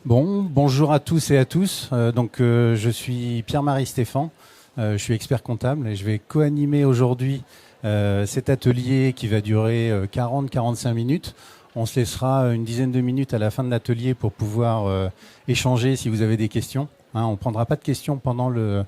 Bon, bonjour à tous et à tous. Je suis Pierre-Marie Stéphan, je suis expert comptable et je vais co-animer aujourd'hui cet atelier qui va durer 40-45 minutes. On se laissera une dizaine de minutes à la fin de l'atelier pour pouvoir échanger si vous avez des questions. On ne prendra pas de questions pendant le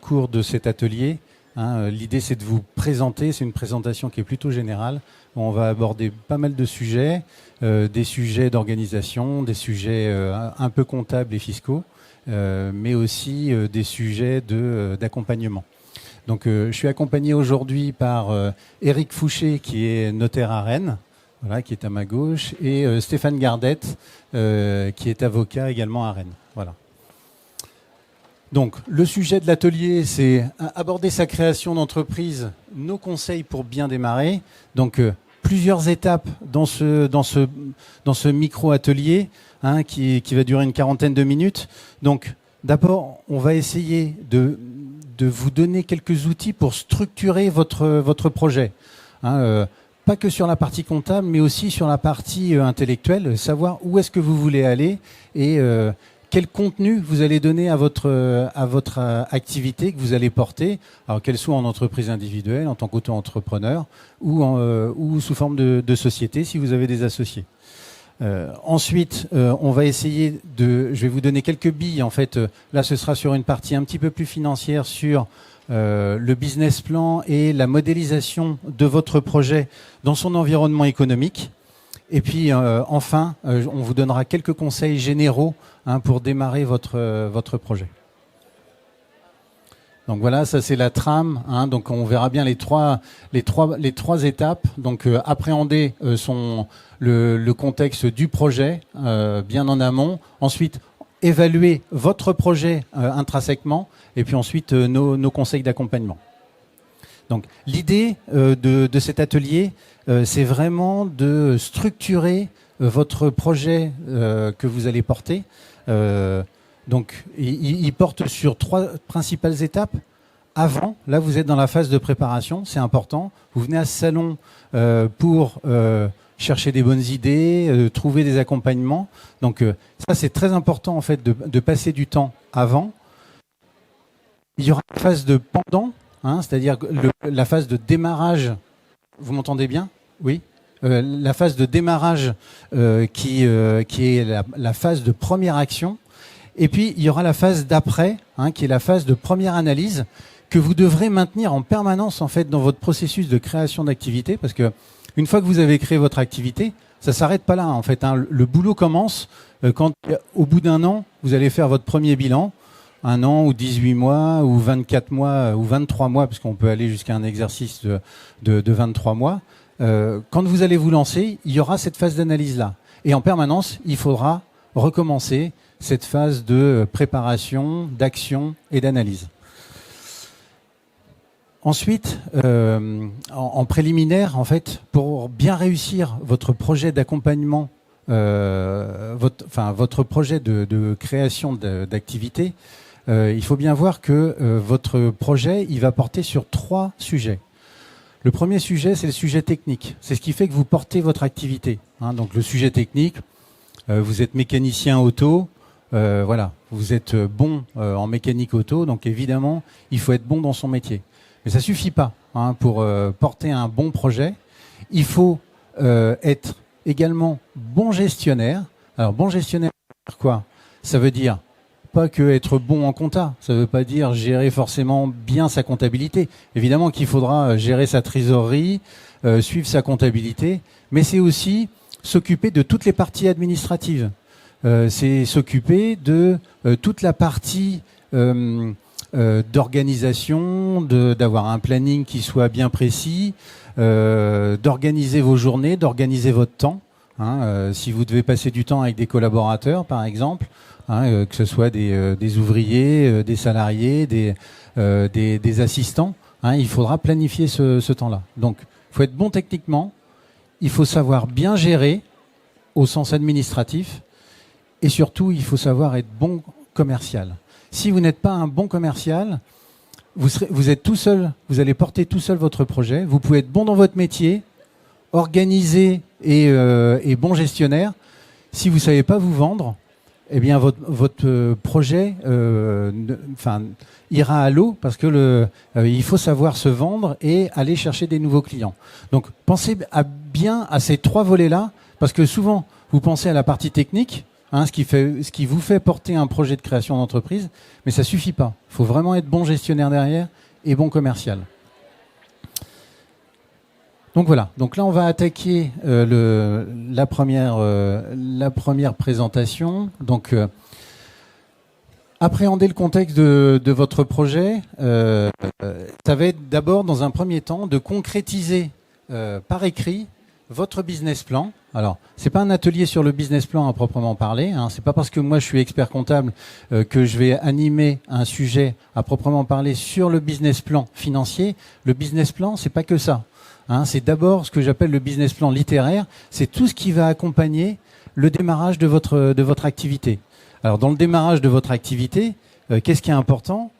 cours de cet atelier. L'idée, c'est de vous présenter. C'est une présentation qui est plutôt générale. On va aborder pas mal de sujets, des sujets d'organisation, des sujets un peu comptables et fiscaux, mais aussi des sujets d'accompagnement. Donc, je suis accompagné aujourd'hui par Éric Fouché, qui est notaire à Rennes, voilà, qui est à ma gauche, et Stéphane Gardette, qui est avocat également à Rennes. Voilà. Donc, le sujet de l'atelier, c'est aborder sa création d'entreprise, nos conseils pour bien démarrer. Donc, plusieurs étapes dans ce micro-atelier qui va durer une quarantaine de minutes. Donc, d'abord, on va essayer de vous donner quelques outils pour structurer votre projet. Pas que sur la partie comptable, mais aussi sur la partie intellectuelle, savoir où est-ce que vous voulez aller et quel contenu vous allez donner à votre activité que vous allez porter, alors qu'elle soit en entreprise individuelle, en tant qu'auto-entrepreneur, ou sous forme de société, si vous avez des associés. Ensuite, on va essayer je vais vous donner quelques billes. En fait, là, ce sera sur une partie un petit peu plus financière sur le business plan et la modélisation de votre projet dans son environnement économique. Et puis enfin, on vous donnera quelques conseils généraux pour démarrer votre projet. Donc voilà, ça c'est la trame. Donc on verra bien les trois étapes. Donc appréhender le contexte du projet bien en amont. Ensuite, évaluer votre projet intrinsèquement. Et puis ensuite, nos conseils d'accompagnement. Donc l'idée de cet atelier, c'est vraiment de structurer votre projet que vous allez porter. Donc il porte sur 3 principales étapes. Avant, là vous êtes dans la phase de préparation, c'est important. Vous venez à ce salon pour chercher des bonnes idées, trouver des accompagnements. Donc ça c'est très important en fait de passer du temps avant. Il y aura une phase de pendant. C'est-à-dire la phase de démarrage, vous m'entendez bien? Oui. La phase de démarrage qui est la phase de première action. Et puis, il y aura la phase d'après, qui est la phase de première analyse, que vous devrez maintenir en permanence en fait dans votre processus de création d'activité, parce que une fois que vous avez créé votre activité, ça s'arrête pas là en fait. Le boulot commence quand, au bout d'un an, vous allez faire votre premier bilan. 1 an ou 18 mois ou 24 mois ou 23 mois, parce qu'on peut aller jusqu'à un exercice de 23 mois. Quand vous allez vous lancer, il y aura cette phase d'analyse-là. Et en permanence, il faudra recommencer cette phase de préparation, d'action et d'analyse. Ensuite, en préliminaire, en fait, pour bien réussir votre projet d'accompagnement, votre projet de création d'activité, il faut bien voir que votre projet, il va porter sur 3 sujets. Le premier sujet, c'est le sujet technique. C'est ce qui fait que vous portez votre activité. Donc le sujet technique, vous êtes mécanicien auto, voilà, vous être bon en mécanique auto, donc évidemment, il faut être bon dans son métier. Mais ça suffit pas pour porter un bon projet. Il faut être également bon gestionnaire. Alors bon gestionnaire, quoi? Ça veut dire pas que être bon en compta, ça veut pas dire gérer forcément bien sa comptabilité. Évidemment qu'il faudra gérer sa trésorerie, suivre sa comptabilité, mais c'est aussi s'occuper de toutes les parties administratives. C'est s'occuper de toute la partie d'organisation, d'avoir un planning qui soit bien précis, d'organiser vos journées, d'organiser votre temps. Si vous devez passer du temps avec des collaborateurs, par exemple, que ce soit des ouvriers, des salariés, des assistants, il faudra planifier ce temps-là. Donc, il faut être bon techniquement, il faut savoir bien gérer au sens administratif, et surtout, il faut savoir être bon commercial. Si vous n'êtes pas un bon commercial, vous êtes tout seul, vous allez porter tout seul votre projet. Vous pouvez être bon dans votre métier, organisé et bon gestionnaire. Si vous ne savez pas vous vendre, eh bien votre projet ira à l'eau parce que il faut savoir se vendre et aller chercher des nouveaux clients. Donc pensez bien à ces 3 volets-là, parce que souvent vous pensez à la partie technique, ce qui vous fait porter un projet de création d'entreprise, mais ça suffit pas. Il faut vraiment être bon gestionnaire derrière et bon commercial. Donc voilà. Donc là, on va attaquer la première présentation. Donc appréhender le contexte de votre projet, ça va être d'abord, dans un premier temps, de concrétiser par écrit votre business plan. Alors, c'est pas un atelier sur le business plan à proprement parler. C'est pas parce que moi je suis expert comptable que je vais animer un sujet à proprement parler sur le business plan financier. Le business plan, c'est pas que ça. C'est d'abord ce que j'appelle le business plan littéraire. C'est tout ce qui va accompagner le démarrage de votre activité. Alors, dans le démarrage de votre activité, qu'est-ce qui est important?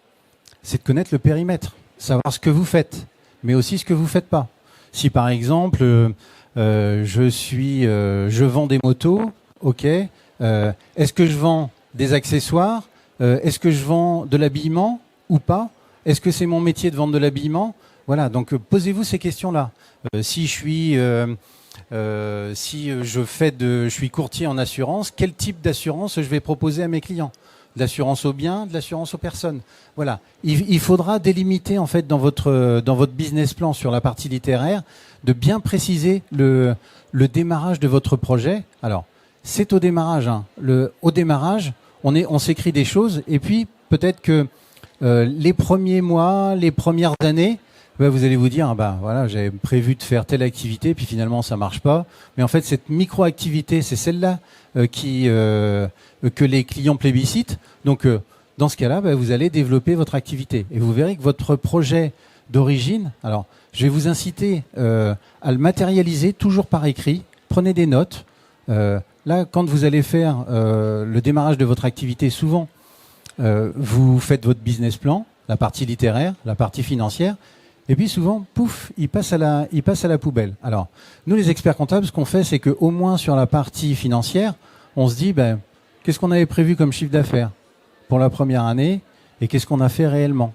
C'est de connaître le périmètre, savoir ce que vous faites, mais aussi ce que vous faites pas. Si par exemple, je vends des motos, ok. Est-ce que je vends des accessoires? Est-ce que je vends de l'habillement ou pas? Est-ce que c'est mon métier de vendre de l'habillement? Voilà. Donc posez-vous ces questions-là. Si je suis courtier en assurance, quel type d'assurance je vais proposer à mes clients? De l'assurance aux biens, de l'assurance aux personnes. Voilà. Il faudra délimiter en fait dans votre business plan sur la partie littéraire, de bien préciser le démarrage de votre projet. Alors, c'est au démarrage. Au démarrage, on s'écrit des choses et puis peut-être que les premiers mois, les premières années, vous allez vous dire, voilà, j'avais prévu de faire telle activité, puis finalement ça marche pas. Mais en fait, cette micro-activité, c'est celle-là que les clients plébiscitent. Donc, dans ce cas-là, vous allez développer votre activité. Et vous verrez que votre projet d'origine, alors, je vais vous inciter à le matérialiser toujours par écrit. Prenez des notes. Là, quand vous allez faire le démarrage de votre activité, souvent, vous faites votre business plan, la partie littéraire, la partie financière. Et puis souvent, pouf, il passe à la poubelle. Alors, nous les experts comptables, ce qu'on fait, c'est que au moins sur la partie financière, on se dit, qu'est-ce qu'on avait prévu comme chiffre d'affaires pour la première année et qu'est-ce qu'on a fait réellement,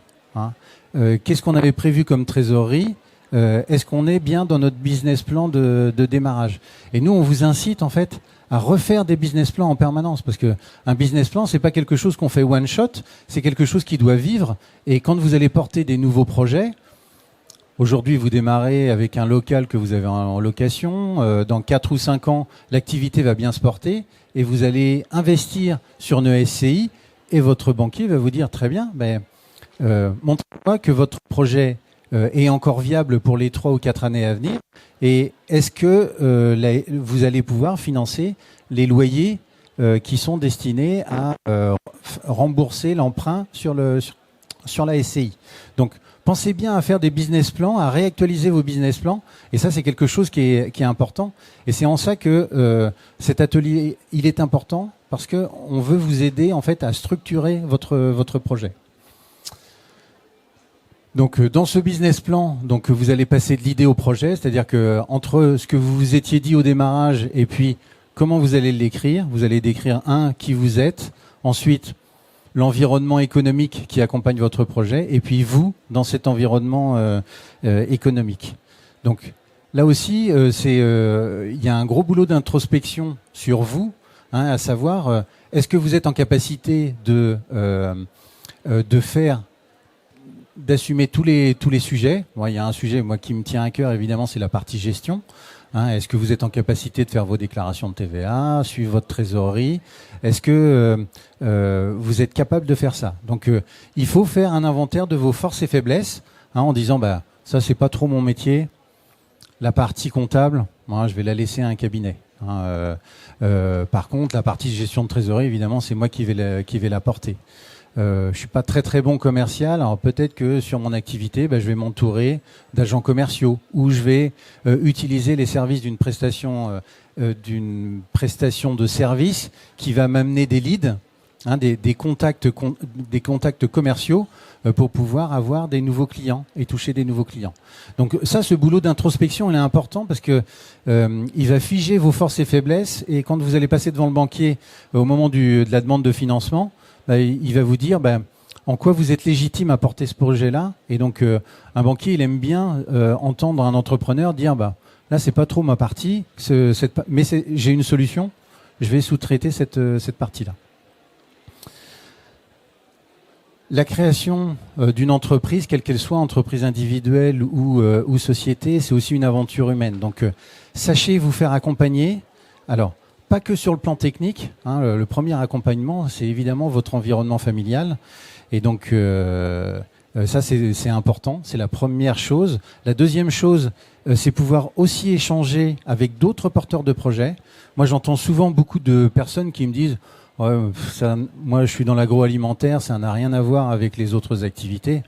qu'est-ce qu'on avait prévu comme trésorerie, est-ce qu'on est bien dans notre business plan de démarrage? Et nous, on vous incite en fait à refaire des business plans en permanence, parce que un business plan, c'est pas quelque chose qu'on fait one shot, c'est quelque chose qui doit vivre. Et quand vous allez porter des nouveaux projets, aujourd'hui, vous démarrez avec un local que vous avez en location. Dans 4 ou 5 ans, l'activité va bien se porter et vous allez investir sur une SCI et votre banquier va vous dire très bien, montrez-moi que votre projet est encore viable pour les 3 ou 4 années à venir et est-ce que vous allez pouvoir financer les loyers qui sont destinés à rembourser l'emprunt sur la SCI. Donc, pensez bien à faire des business plans, à réactualiser vos business plans. Et ça, c'est quelque chose qui est important. Et c'est en ça que cet atelier, il est important parce que on veut vous aider en fait à structurer votre projet. Donc, dans ce business plan, donc vous allez passer de l'idée au projet, c'est-à-dire que entre ce que vous vous étiez dit au démarrage et puis comment vous allez l'écrire, vous allez décrire qui vous êtes, ensuite l'environnement économique qui accompagne votre projet, et puis dans cet environnement économique. Donc là aussi, il y a un gros boulot d'introspection sur vous, à savoir, est-ce que vous êtes en capacité d'assumer tous les sujets. Il y a un sujet qui me tient à cœur, évidemment, c'est la partie gestion. Est-ce que vous êtes en capacité de faire vos déclarations de TVA, suivre votre trésorerie? Est-ce que vous êtes capable de faire ça? Donc, il faut faire un inventaire de vos forces et faiblesses, en disant, ça, c'est pas trop mon métier. La partie comptable, je vais la laisser à un cabinet. Par contre, la partie gestion de trésorerie, évidemment, c'est moi qui vais la porter. Je suis pas très très bon commercial, alors peut-être que sur mon activité, je vais m'entourer d'agents commerciaux ou je vais utiliser les services d'une prestation de service qui va m'amener des leads des contacts commerciaux pour pouvoir avoir des nouveaux clients et toucher des nouveaux clients. Donc ça, ce boulot d'introspection, il est important parce que il va figer vos forces et faiblesses, et quand vous allez passer devant le banquier au moment de la demande de financement, il va vous dire en quoi vous êtes légitime à porter ce projet-là. Et donc un banquier, il aime bien entendre un entrepreneur dire là c'est pas trop ma partie, mais j'ai une solution, je vais sous-traiter cette partie-là. La création d'une entreprise, quelle qu'elle soit, entreprise individuelle ou société, c'est aussi une aventure humaine. Donc, sachez vous faire accompagner. Alors, pas que sur le plan technique. Le premier accompagnement, c'est évidemment votre environnement familial. Et donc, ça, c'est important. C'est la première chose. La deuxième chose, c'est pouvoir aussi échanger avec d'autres porteurs de projets. Moi, j'entends souvent beaucoup de personnes qui me disent ouais, moi, je suis dans l'agroalimentaire, ça n'a rien à voir avec les autres activités.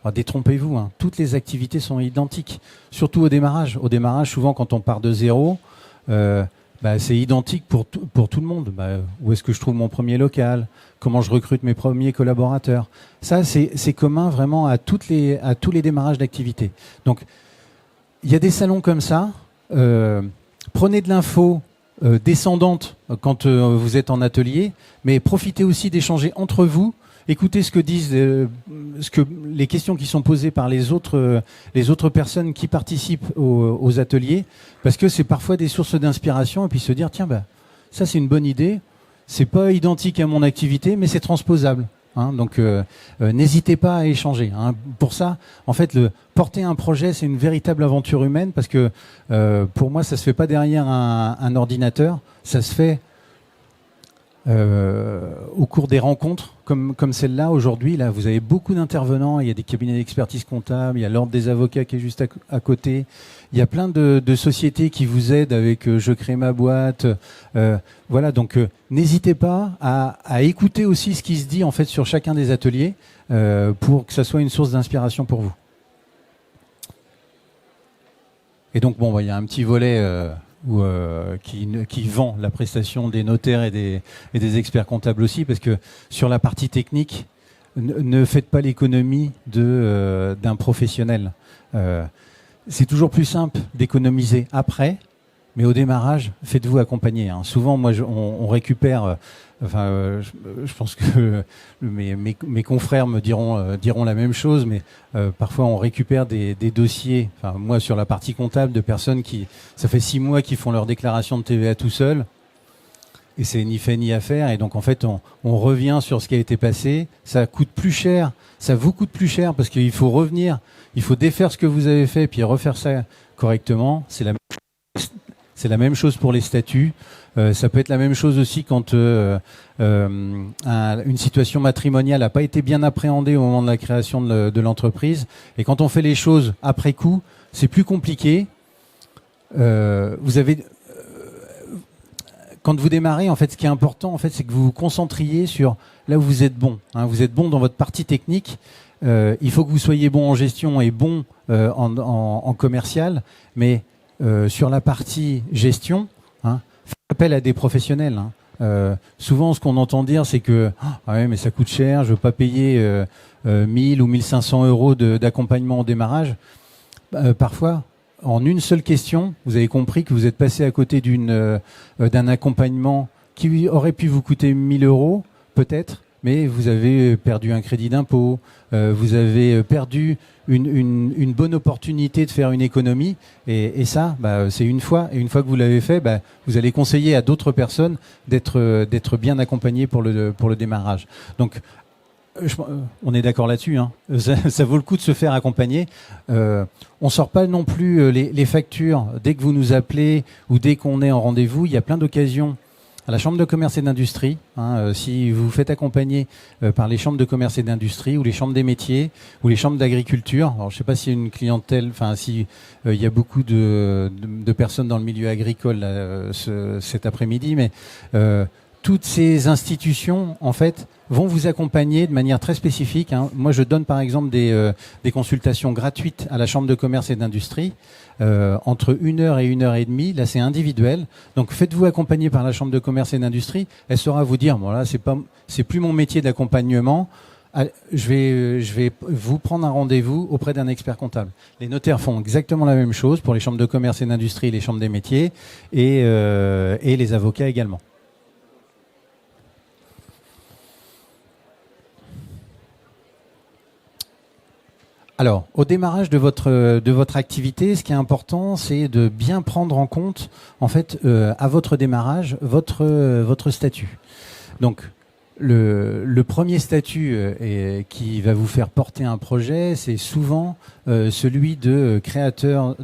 Alors, détrompez-vous, toutes les activités sont identiques, surtout au démarrage. Au démarrage, souvent, quand on part de zéro, c'est identique pour tout le monde. Où est-ce que je trouve mon premier local? Comment je recrute mes premiers collaborateurs? Ça, c'est commun vraiment à tous les démarrages d'activités. Donc, il y a des salons comme ça. Prenez de l'info descendante quand vous êtes en atelier, mais profitez aussi d'échanger entre vous. Écoutez ce que disent, les questions qui sont posées par les autres personnes qui participent aux ateliers, parce que c'est parfois des sources d'inspiration, et puis se dire tiens ça c'est une bonne idée, c'est pas identique à mon activité, mais c'est transposable. Donc n'hésitez pas à échanger. Pour ça, en fait, porter un projet, c'est une véritable aventure humaine, parce que pour moi, ça se fait pas derrière un ordinateur, ça se fait au cours des rencontres comme celle-là. Aujourd'hui, là, vous avez beaucoup d'intervenants. Il y a des cabinets d'expertise comptable, il y a l'ordre des avocats qui est juste à côté. Il y a plein de sociétés qui vous aident avec je crée ma boîte. Voilà, donc n'hésitez pas à écouter aussi ce qui se dit en fait sur chacun des ateliers pour que ça soit une source d'inspiration pour vous. Et donc il y a un petit volet qui vend la prestation des notaires et des experts comptables aussi, parce que sur la partie technique, ne faites pas l'économie d'un professionnel. C'est toujours plus simple d'économiser après, mais au démarrage, faites-vous accompagner. Souvent, moi, on récupère. Je pense que mes confrères me diront la même chose, mais parfois on récupère des dossiers. Moi, sur la partie comptable, de personnes ça fait 6 mois qu'ils font leur déclaration de TVA tout seuls, et c'est ni fait ni à faire. Et donc, en fait, on revient sur ce qui a été passé. Ça coûte plus cher. Ça vous coûte plus cher parce qu'il faut revenir. Il faut défaire ce que vous avez fait, puis refaire ça correctement. C'est la même chose pour les statuts. Ça peut être la même chose aussi quand une situation matrimoniale n'a pas été bien appréhendée au moment de la création de l'entreprise. Et quand on fait les choses après coup, c'est plus compliqué. Quand vous démarrez, en fait, ce qui est important, en fait, c'est que vous vous concentriez sur là où vous êtes bon. Vous êtes bon dans votre partie technique. Il faut que vous soyez bon en gestion et bon en commercial, mais sur la partie gestion, faites appel à des professionnels. Souvent, ce qu'on entend dire, c'est que ouais, mais ça coûte cher, je veux pas payer 1000 ou 1500 euros d'accompagnement au démarrage. Parfois, en une seule question, vous avez compris que vous êtes passé à côté d'un accompagnement qui aurait pu vous coûter 1000 euros, peut-être, mais vous avez perdu un crédit d'impôt, vous avez perdu une bonne opportunité de faire une économie, et ça, c'est une fois. Et une fois que vous l'avez fait, vous allez conseiller à d'autres personnes d'être bien accompagnés pour le démarrage. Donc, on est d'accord là-dessus. Ça vaut le coup de se faire accompagner. On sort pas non plus les factures dès que vous nous appelez ou dès qu'on est en rendez-vous. Il y a plein d'occasions à la Chambre de commerce et d'industrie. Si vous vous faites accompagner par les chambres de commerce et d'industrie ou les chambres des métiers ou les chambres d'agriculture. Alors, je sais pas s'il y a une clientèle, si il y a beaucoup de personnes dans le milieu agricole cet après-midi, mais toutes ces institutions, en fait, vont vous accompagner de manière très spécifique. Moi, je donne par exemple des consultations gratuites à la Chambre de commerce et d'industrie entre 1 heure et 1 heure et demie. Là, c'est individuel. Donc, faites-vous accompagner par la Chambre de commerce et d'industrie. Elle saura vous dire, bon là, c'est plus mon métier d'accompagnement. Je vais vous prendre un rendez-vous auprès d'un expert comptable. Les notaires font exactement la même chose pour les chambres de commerce et d'industrie, les chambres des métiers et les avocats également. Alors, au démarrage de votre activité, ce qui est important, c'est de bien prendre en compte, en fait, à votre démarrage, votre statut. Donc, le premier statut qui va vous faire porter un projet, c'est souvent celui de créateur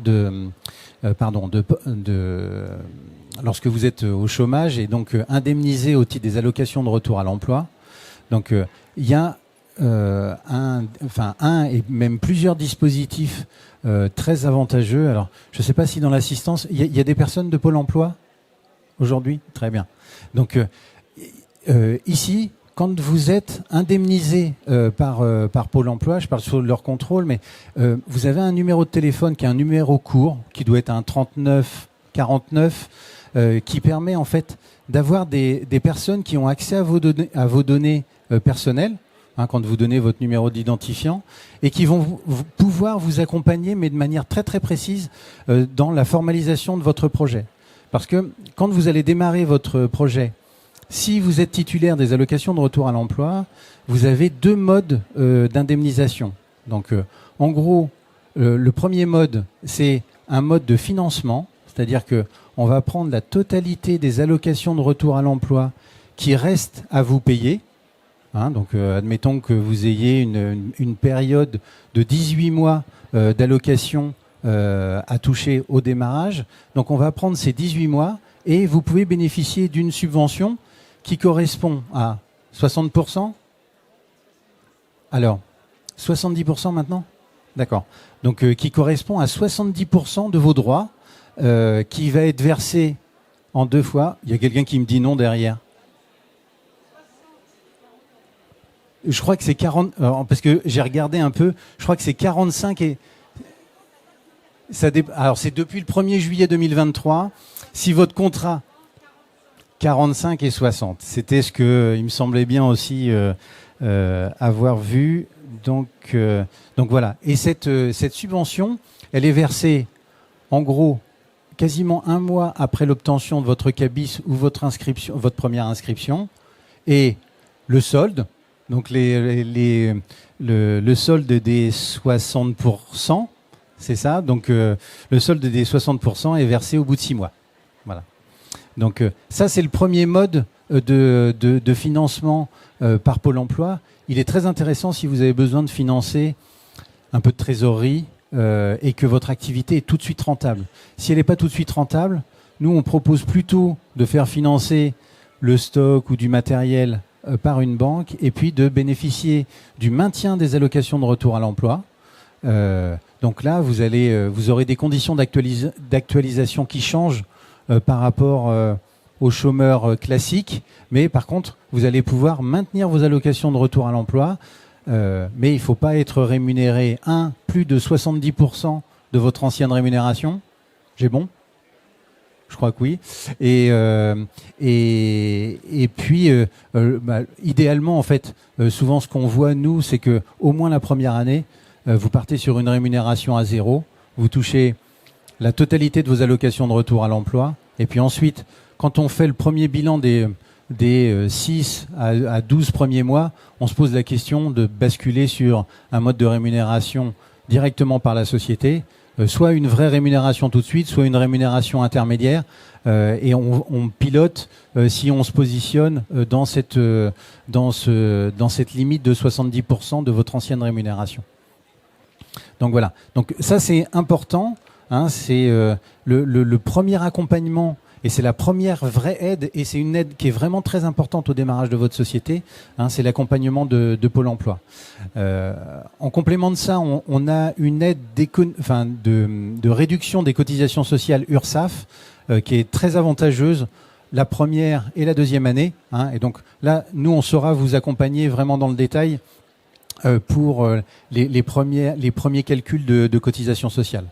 lorsque vous êtes au chômage et donc indemnisé au titre des allocations de retour à l'emploi. Donc, il y a un et même plusieurs dispositifs très avantageux. Alors, je ne sais pas si dans l'assistance, il y a des personnes de Pôle emploi aujourd'hui. Très bien. Donc, ici, quand vous êtes indemnisé par Pôle emploi, je parle sur leur contrôle, mais vous avez un numéro de téléphone qui est un numéro court, qui doit être un 39 49, qui permet en fait d'avoir des personnes qui ont accès à vos données personnelles, quand vous donnez votre numéro d'identifiant, et qui vont pouvoir vous accompagner, mais de manière très très précise, dans la formalisation de votre projet. Parce que quand vous allez démarrer votre projet, si vous êtes titulaire des allocations de retour à l'emploi, vous avez 2 modes d'indemnisation. Donc, en gros, le premier mode, c'est un mode de financement, c'est-à-dire que on va prendre la totalité des allocations de retour à l'emploi qui restent à vous payer. Donc, admettons que vous ayez une période de 18 mois d'allocation à toucher au démarrage. Donc, on va prendre ces 18 mois et vous pouvez bénéficier d'une subvention qui correspond à 60%. Alors, 70% maintenant ? D'accord. Donc, qui correspond à 70% de vos droits, qui va être versé en 2 fois. Il y a quelqu'un qui me dit non derrière. Je crois que c'est 40, parce que j'ai regardé un peu, je crois que c'est 45 et... Alors, c'est depuis le 1er juillet 2023. Si votre contrat... 45 et 60. C'était ce que il me semblait bien aussi avoir vu. Donc voilà. Et cette subvention, elle est versée en gros quasiment 1 mois après l'obtention de votre cabis ou votre première inscription, et le solde. Donc le solde des 60%, c'est ça. Donc le solde des 60% est versé au bout de 6 mois. Voilà. Donc ça, c'est le premier mode de financement par Pôle emploi. Il est très intéressant si vous avez besoin de financer un peu de trésorerie et que votre activité est tout de suite rentable. Si elle n'est pas tout de suite rentable, nous, on propose plutôt de faire financer le stock ou du matériel par une banque et puis de bénéficier du maintien des allocations de retour à l'emploi. Donc là, vous aurez des conditions d'actualisation qui changent par rapport aux chômeurs classiques, mais par contre, vous allez pouvoir maintenir vos allocations de retour à l'emploi, mais il ne faut pas être rémunéré, plus de 70% de votre ancienne rémunération. J'ai bon ? Je crois que oui. Et puis, idéalement, en fait, souvent ce qu'on voit, nous, c'est que au moins la première année, vous partez sur une rémunération à 0, vous touchez la totalité de vos allocations de retour à l'emploi. Et puis ensuite, quand on fait le premier bilan des 6 à 12 premiers mois, on se pose la question de basculer sur un mode de rémunération directement par la société, soit une vraie rémunération tout de suite, soit une rémunération intermédiaire, et on pilote si on se positionne dans cette limite de 70% de votre ancienne rémunération. Donc voilà. Donc ça, c'est important. C'est le premier accompagnement et c'est la première vraie aide, et c'est une aide qui est vraiment très importante au démarrage de votre société, c'est l'accompagnement de Pôle emploi. En complément de ça, on a une aide de réduction des cotisations sociales URSSAF qui est très avantageuse la première et la deuxième année. Hein, et donc là, nous, on saura vous accompagner vraiment dans le détail pour les premiers calculs de cotisation sociale.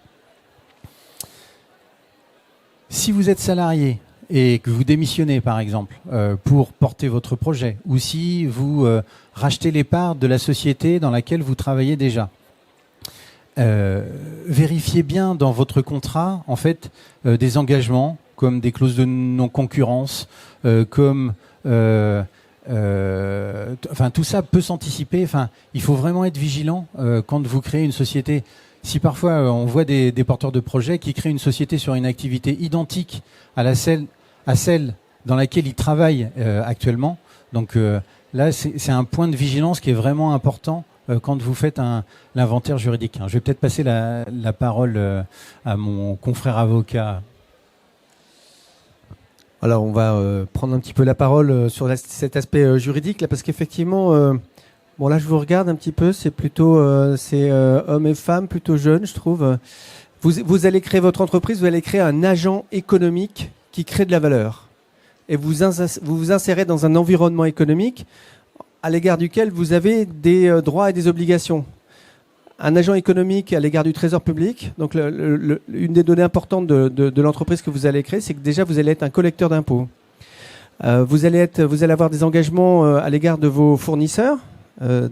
Si vous êtes salarié et que vous démissionnez, par exemple, pour porter votre projet, ou si vous rachetez les parts de la société dans laquelle vous travaillez déjà, vérifiez bien dans votre contrat, en fait, des engagements, comme des clauses de non-concurrence, comme... enfin, tout ça peut s'anticiper. Enfin, il faut vraiment être vigilant quand vous créez une société. Si parfois on voit des porteurs de projets qui créent une société sur une activité identique à celle dans laquelle ils travaillent actuellement, donc là c'est un point de vigilance qui est vraiment important quand vous faites l'inventaire juridique. Je vais peut-être passer la parole à mon confrère avocat. Alors on va prendre un petit peu la parole sur cet aspect juridique là, parce qu'effectivement, bon là je vous regarde un petit peu, c'est plutôt hommes et femmes plutôt jeunes, je trouve. Vous allez créer votre entreprise, vous allez créer un agent économique qui crée de la valeur, et vous vous insérez dans un environnement économique à l'égard duquel vous avez des droits et des obligations. Un agent économique à l'égard du Trésor public. Donc, une des données importantes de l'entreprise que vous allez créer, c'est que déjà, vous allez être un collecteur d'impôts. Vous allez avoir des engagements à l'égard de vos fournisseurs. Vous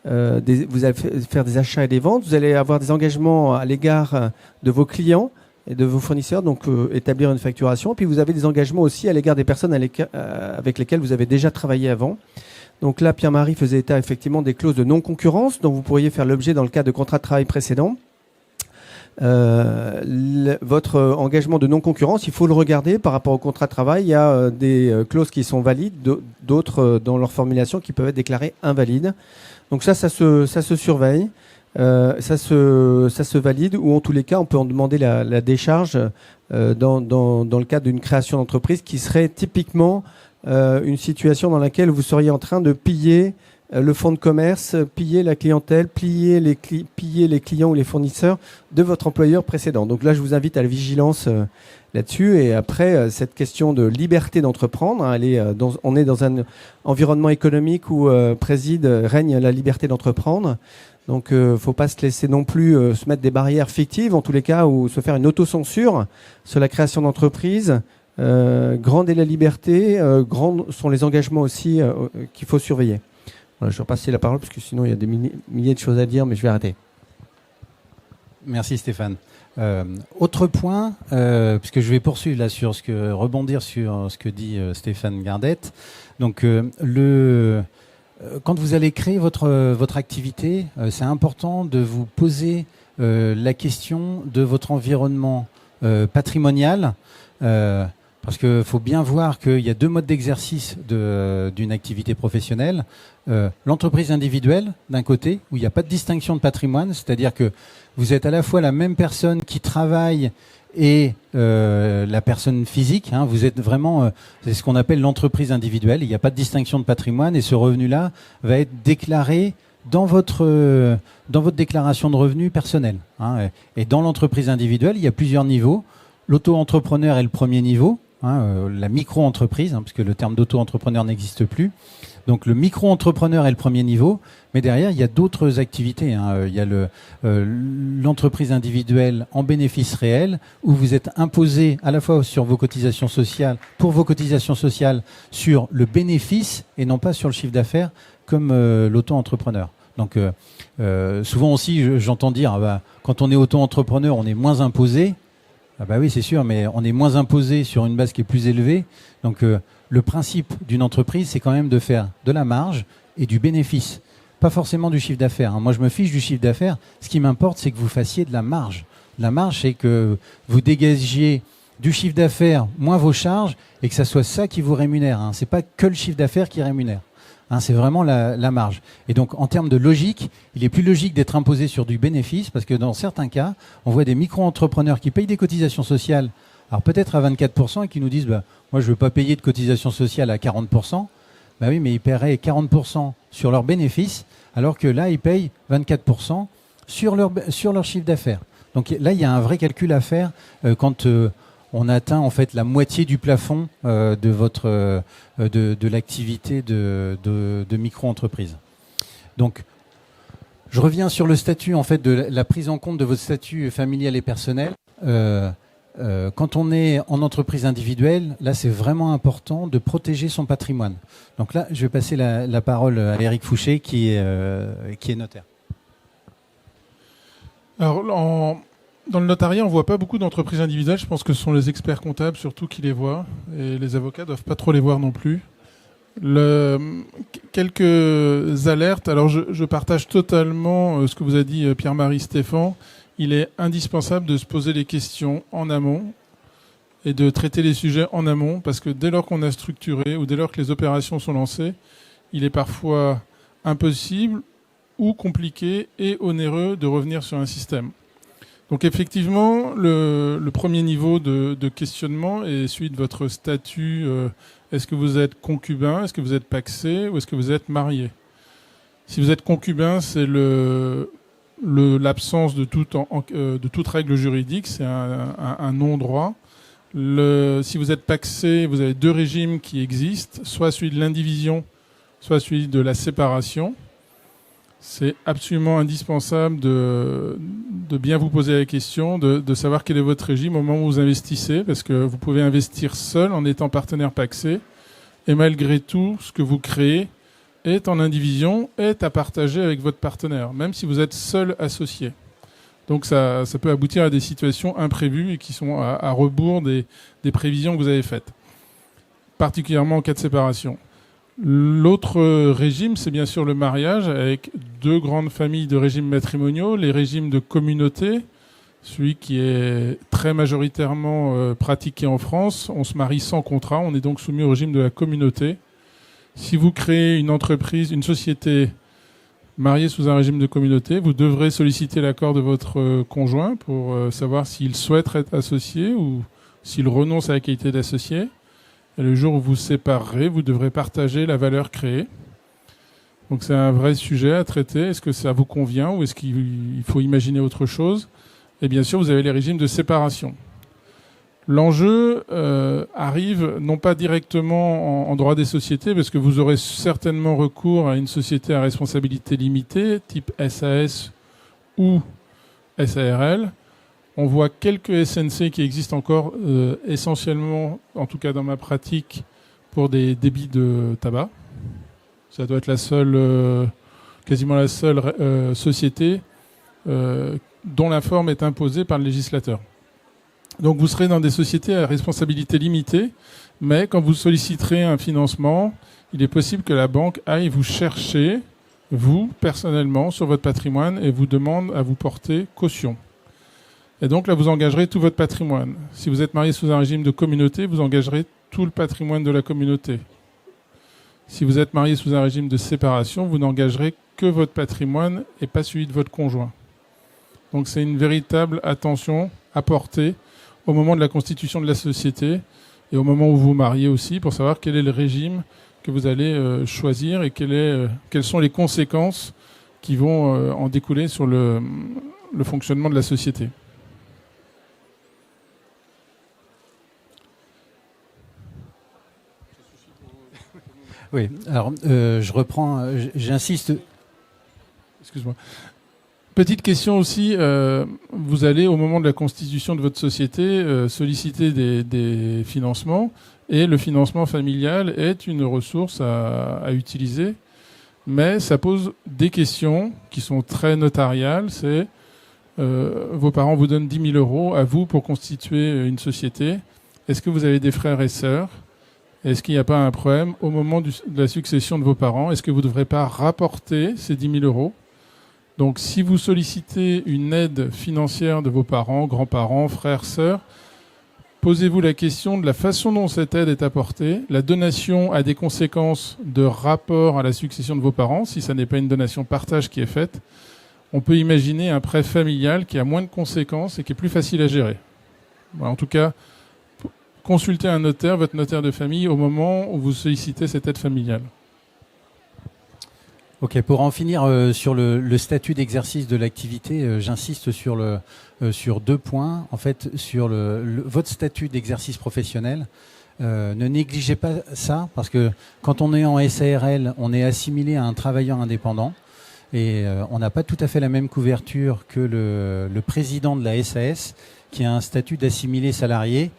allez faire des achats et des ventes. Vous allez avoir des engagements à l'égard de vos clients et de vos fournisseurs, donc établir une facturation. Puis, vous avez des engagements aussi à l'égard des personnes avec lesquelles vous avez déjà travaillé avant. Donc là, Pierre-Marie faisait état effectivement des clauses de non-concurrence dont vous pourriez faire l'objet dans le cadre de contrats de travail précédents. Votre engagement de non-concurrence, il faut le regarder par rapport au contrat de travail. Il y a des clauses qui sont valides, d'autres dans leur formulation qui peuvent être déclarées invalides. Donc ça se surveille, ça se valide, ou en tous les cas, on peut en demander la décharge dans le cadre d'une création d'entreprise qui serait typiquement une situation dans laquelle vous seriez en train de piller le fonds de commerce, piller la clientèle, piller les clients ou les fournisseurs de votre employeur précédent. Donc là, je vous invite à la vigilance là-dessus. Et après, cette question de liberté d'entreprendre, hein, on est dans un environnement économique où règne la liberté d'entreprendre. Donc, faut pas se laisser non plus se mettre des barrières fictives, en tous les cas, ou se faire une autocensure sur la création d'entreprise. Grande est la liberté, grands sont les engagements aussi qu'il faut surveiller. Voilà, je vais repasser la parole parce que sinon il y a des milliers de choses à dire, mais je vais arrêter. Merci Stéphane. Autre point, puisque je vais poursuivre là rebondir sur ce que dit Stéphane Gardette. Donc quand vous allez créer votre activité, c'est important de vous poser la question de votre environnement patrimonial. Parce qu'il faut bien voir qu'il y a deux modes d'exercice d'une activité professionnelle. L'entreprise individuelle, d'un côté, où il n'y a pas de distinction de patrimoine, c'est-à-dire que vous êtes à la fois la même personne qui travaille et la personne physique. Hein, vous êtes vraiment, c'est ce qu'on appelle l'entreprise individuelle. Il n'y a pas de distinction de patrimoine et ce revenu-là va être déclaré dans votre déclaration de revenus personnelle. Hein, et dans l'entreprise individuelle, il y a plusieurs niveaux. L'auto-entrepreneur est le premier niveau. La micro-entreprise, parce que le terme d'auto-entrepreneur n'existe plus. Donc le micro-entrepreneur est le premier niveau, mais derrière il y a d'autres activités. Il y a l'entreprise individuelle en bénéfice réel, où vous êtes imposé à la fois sur vos cotisations sociales, sur le bénéfice et non pas sur le chiffre d'affaires comme l'auto-entrepreneur. Donc souvent aussi j'entends dire quand on est auto-entrepreneur on est moins imposé. Ah bah oui, c'est sûr, mais on est moins imposé sur une base qui est plus élevée. Donc le principe d'une entreprise, c'est quand même de faire de la marge et du bénéfice. Pas forcément du chiffre d'affaires. Moi, je me fiche du chiffre d'affaires. Ce qui m'importe, c'est que vous fassiez de la marge. La marge, c'est que vous dégagiez du chiffre d'affaires moins vos charges et que ça soit ça qui vous rémunère. C'est pas que le chiffre d'affaires qui rémunère. C'est vraiment la marge. Et donc, en termes de logique, il est plus logique d'être imposé sur du bénéfice parce que dans certains cas, on voit des micro-entrepreneurs qui payent des cotisations sociales, alors peut-être à 24% et qui nous disent moi, je veux pas payer de cotisations sociales à 40%. Bah oui, mais ils paieraient 40% sur leurs bénéfices, alors que là, ils payent 24% sur leur chiffre d'affaires. Donc là, il y a un vrai calcul à faire quand on atteint en fait la moitié du plafond de votre de l'activité de micro-entreprise. Donc, je reviens sur le statut en fait de la prise en compte de votre statut familial et personnel. Quand on est en entreprise individuelle, là c'est vraiment important de protéger son patrimoine. Donc là, je vais passer la parole à Éric Fouché qui est notaire. Alors, dans le notariat, on ne voit pas beaucoup d'entreprises individuelles. Je pense que ce sont les experts comptables surtout qui les voient. Et les avocats ne doivent pas trop les voir non plus. Quelques alertes. Alors, je partage totalement ce que vous a dit Pierre-Marie Stéphan. Il est indispensable de se poser les questions en amont et de traiter les sujets en amont, parce que dès lors qu'on a structuré ou dès lors que les opérations sont lancées, il est parfois impossible ou compliqué et onéreux de revenir sur un système. Donc effectivement, le premier niveau de questionnement est celui de votre statut. Est-ce que vous êtes concubin, est-ce que vous êtes pacsé ou est-ce que vous êtes marié? Si vous êtes concubin, c'est l'absence de toute règle juridique, c'est un non-droit. Si vous êtes pacsé, vous avez deux régimes qui existent, soit celui de l'indivision, soit celui de la séparation. C'est absolument indispensable de bien vous poser la question, de savoir quel est votre régime au moment où vous investissez, parce que vous pouvez investir seul en étant partenaire pacsé, et malgré tout, ce que vous créez est en indivision, est à partager avec votre partenaire, même si vous êtes seul associé. Donc ça peut aboutir à des situations imprévues et qui sont à rebours des prévisions que vous avez faites, particulièrement en cas de séparation. L'autre régime, c'est bien sûr le mariage, avec deux grandes familles de régimes matrimoniaux, les régimes de communauté, celui qui est très majoritairement pratiqué en France. On se marie sans contrat, on est donc soumis au régime de la communauté. Si vous créez une entreprise, une société mariée sous un régime de communauté, vous devrez solliciter l'accord de votre conjoint pour savoir s'il souhaite être associé ou s'il renonce à la qualité d'associé. Et le jour où vous séparerez, vous devrez partager la valeur créée. Donc c'est un vrai sujet à traiter. Est-ce que ça vous convient ou est-ce qu'il faut imaginer autre chose? Et bien sûr, vous avez les régimes de séparation. L'enjeu arrive non pas directement en droit des sociétés, parce que vous aurez certainement recours à une société à responsabilité limitée, type SAS ou SARL. On voit quelques SNC qui existent encore essentiellement, en tout cas dans ma pratique, pour des débits de tabac. Ça doit être la seule, quasiment la seule société dont la forme est imposée par le législateur. Donc vous serez dans des sociétés à responsabilité limitée, mais quand vous solliciterez un financement, il est possible que la banque aille vous chercher, vous, personnellement, sur votre patrimoine et vous demande à vous porter caution. Et donc là, vous engagerez tout votre patrimoine. Si vous êtes marié sous un régime de communauté, vous engagerez tout le patrimoine de la communauté. Si vous êtes marié sous un régime de séparation, vous n'engagerez que votre patrimoine et pas celui de votre conjoint. Donc c'est une véritable attention à porter au moment de la constitution de la société et au moment où vous vous mariez aussi, pour savoir quel est le régime que vous allez choisir et quelles sont les conséquences qui vont en découler sur le fonctionnement de la société. Oui, alors je reprends, j'insiste. Excuse-moi. Petite question aussi, vous allez au moment de la constitution de votre société solliciter des financements, et le financement familial est une ressource à utiliser, mais ça pose des questions qui sont très notariales. C'est vos parents vous donnent 10 000 euros à vous pour constituer une société. Est-ce que vous avez des frères et sœurs? Est-ce qu'il n'y a pas un problème au moment de la succession de vos parents? Est-ce que vous ne devrez pas rapporter ces 10 000 euros? Donc si vous sollicitez une aide financière de vos parents, grands-parents, frères, sœurs, posez-vous la question de la façon dont cette aide est apportée. La donation a des conséquences de rapport à la succession de vos parents, si ça n'est pas une donation partage qui est faite. On peut imaginer un prêt familial qui a moins de conséquences et qui est plus facile à gérer. Voilà, en tout cas, consultez un notaire, votre notaire de famille, au moment où vous sollicitez cette aide familiale. Ok, pour en finir sur le statut d'exercice de l'activité, j'insiste sur 2 points. En fait, sur votre statut d'exercice professionnel, ne négligez pas ça, parce que quand on est en SARL, on est assimilé à un travailleur indépendant et on n'a pas tout à fait la même couverture que le président de la SAS, qui a un statut d'assimilé salarié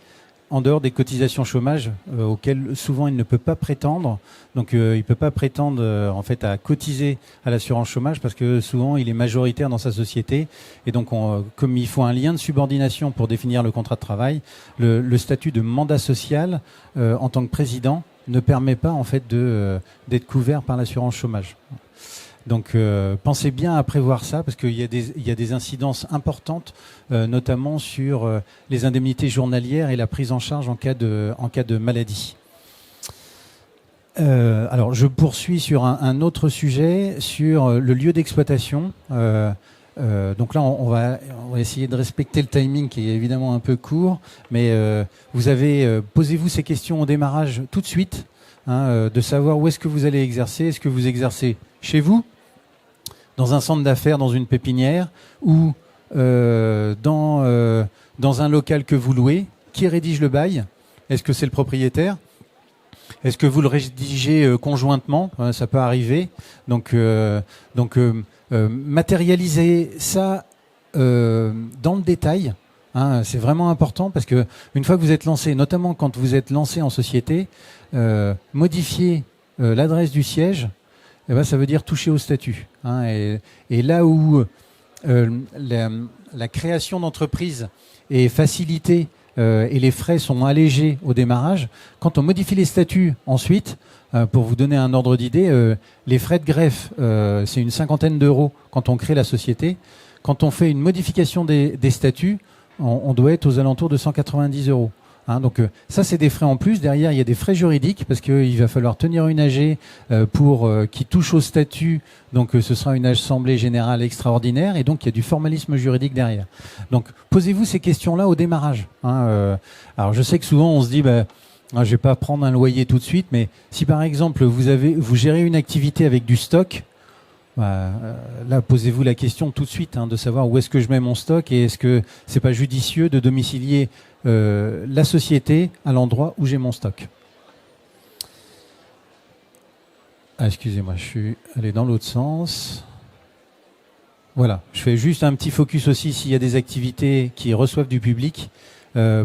en dehors des cotisations chômage auxquelles souvent il ne peut pas prétendre. Donc il peut pas prétendre en fait à cotiser à l'assurance chômage parce que souvent il est majoritaire dans sa société et donc comme il faut un lien de subordination pour définir le contrat de travail, le statut de mandat social en tant que président ne permet pas en fait d'être couvert par l'assurance chômage. Donc pensez bien à prévoir ça parce qu'il y a des incidences importantes, notamment sur les indemnités journalières et la prise en charge en cas de maladie. Alors je poursuis sur un autre sujet, sur le lieu d'exploitation. Donc là on va essayer de respecter le timing qui est évidemment un peu court, mais posez-vous ces questions au démarrage tout de suite, de savoir où est-ce que vous allez exercer. Est-ce que vous exercez chez vous, dans un centre d'affaires, dans une pépinière, ou dans un local que vous louez? Qui rédige le bail? Est-ce que c'est le propriétaire? Est-ce que vous le rédigez conjointement? Ça peut arriver. Donc matérialiser ça dans le détail. C'est vraiment important parce que une fois que vous êtes lancé, notamment quand vous êtes lancé en société, modifier l'adresse du siège, eh ben, ça veut dire toucher au statut. Et là où la création d'entreprise est facilitée et les frais sont allégés au démarrage, quand on modifie les statuts ensuite, pour vous donner un ordre d'idée, les frais de greffe, c'est une 50aine d'euros quand on crée la société. Quand on fait une modification des statuts, on doit être aux alentours de 190 euros. Donc ça, c'est des frais en plus. Derrière, il y a des frais juridiques parce qu'il va falloir tenir une AG qui touche au statut. Donc ce sera une assemblée générale extraordinaire et donc il y a du formalisme juridique derrière. Donc posez-vous ces questions-là au démarrage. Alors je sais que souvent on se dit, je vais pas prendre un loyer tout de suite, mais si par exemple vous gérez une activité avec du stock, là posez-vous la question tout de suite de savoir où est-ce que je mets mon stock et est-ce que c'est pas judicieux de domicilier la société à l'endroit où j'ai mon stock. Excusez-moi, je suis allé dans l'autre sens. Voilà, je fais juste un petit focus aussi s'il y a des activités qui reçoivent du public.